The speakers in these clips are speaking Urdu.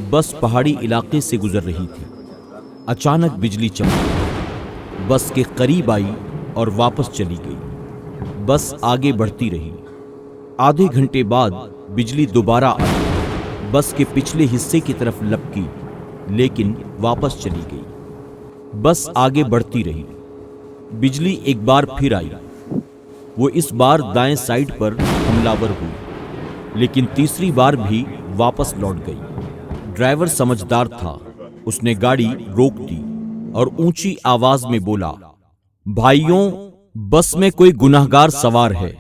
بس پہاڑی علاقے سے گزر رہی تھی۔ اچانک بجلی چمکی، بس کے قریب آئی اور واپس چلی گئی۔ بس آگے بڑھتی رہی۔ آدھے گھنٹے بعد بجلی دوبارہ آئی، بس کے پچھلے حصے کی طرف لپکی لیکن واپس چلی گئی۔ بس آگے بڑھتی رہی۔ بجلی ایک بار پھر آئی، وہ اس بار دائیں سائیڈ پر حملہ ور ہوئی، لیکن تیسری بار بھی واپس لوٹ گئی۔ ڈرائیور سمجھدار تھا، اس نے گاڑی روک دی اور اونچی آواز میں بولا، بھائیوں، بس میں کوئی گنہگار سوار ہے،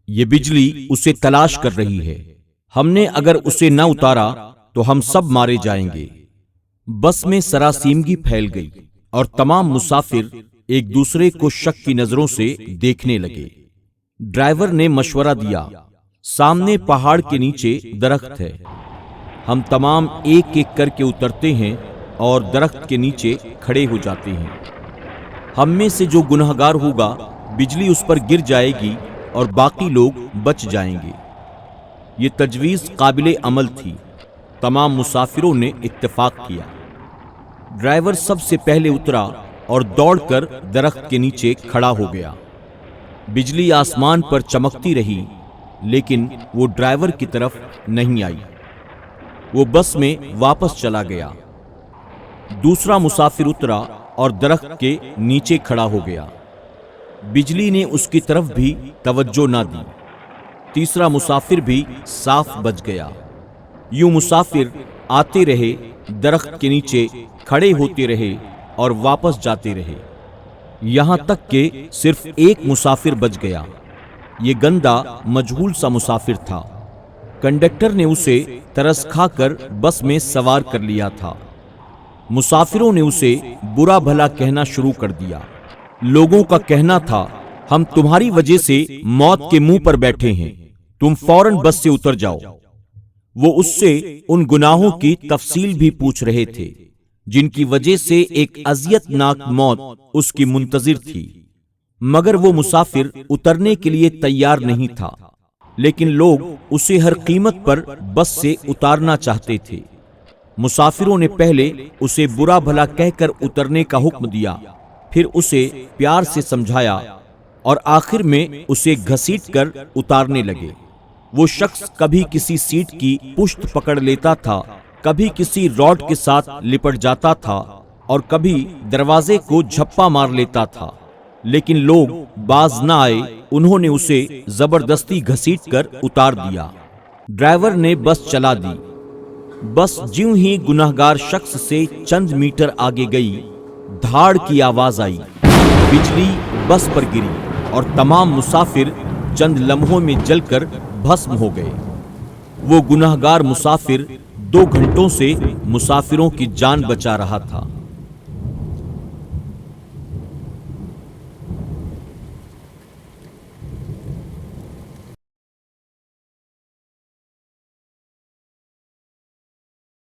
یہ بجلی اسے تلاش کر رہی ہے، ہم نے اگر اسے نہ اتارا تو ہم سب مارے جائیں گے۔ بس میں سراسیمگی پھیل گئی اور تمام مسافر ایک دوسرے کو شک کی نظروں سے دیکھنے لگے۔ ڈرائیور نے مشورہ دیا، سامنے پہاڑ کے نیچے درخت ہے، ہم تمام ایک ایک کر کے اترتے ہیں اور درخت کے نیچے کھڑے ہو جاتے ہیں۔ ہم میں سے جو گنہگار ہوگا بجلی اس پر گر جائے گی اور باقی لوگ بچ جائیں گے۔ یہ تجویز قابل عمل تھی، تمام مسافروں نے اتفاق کیا۔ ڈرائیور سب سے پہلے اترا اور دوڑ کر درخت کے نیچے کھڑا ہو گیا۔ بجلی آسمان پر چمکتی رہی لیکن وہ ڈرائیور کی طرف نہیں آئی، وہ بس میں واپس چلا گیا۔ دوسرا مسافر اترا اور درخت کے نیچے کھڑا ہو گیا، بجلی نے اس کی طرف بھی توجہ نہ دی۔ تیسرا مسافر بھی صاف بچ گیا۔ یوں مسافر آتے رہے، درخت کے نیچے کھڑے ہوتے رہے اور واپس جاتے رہے، یہاں تک کہ صرف ایک مسافر بچ گیا۔ یہ گندا مجہول سا مسافر تھا۔ کنڈکٹر نے اسے ترس کھا کر بس میں سوار کر لیا تھا۔ مسافروں نے اسے برا بھلا کہنا شروع کر دیا۔ لوگوں کا کہنا تھا، ہم تمہاری وجہ سے موت کے منہ پر بیٹھے ہیں، تم فوراً بس سے اتر جاؤ۔ وہ اس سے ان گناہوں کی تفصیل بھی پوچھ رہے تھے جن کی وجہ سے ایک اذیت ناک موت اس کی منتظر تھی، مگر وہ مسافر اترنے کے لیے تیار نہیں تھا، لیکن لوگ اسے ہر قیمت پر بس سے اتارنا چاہتے تھے۔ مسافروں نے پہلے اسے برا بھلا کہہ کر اترنے کا حکم دیا، پھر اسے پیار سے سمجھایا اور آخر میں اسے گھسیٹ کر اتارنے لگے۔ وہ شخص کبھی کسی سیٹ کی پشت پکڑ لیتا تھا، کبھی کسی راڈ کے ساتھ لپٹ جاتا تھا اور کبھی دروازے کو جھپا مار لیتا تھا، لیکن لوگ باز نہ آئے، انہوں نے اسے زبردستی گھسیٹ کر اتار دیا۔ ڈرائیور نے بس چلا دی۔ بس جیوں ہی گنہگار شخص سے چند میٹر آگے گئی، دھاڑ کی آواز آئی، بجلی بس پر گری اور تمام مسافر چند لمحوں میں جل کر بھسم ہو گئے۔ وہ گنہگار مسافر 2 گھنٹوں سے مسافروں کی جان بچا رہا تھا۔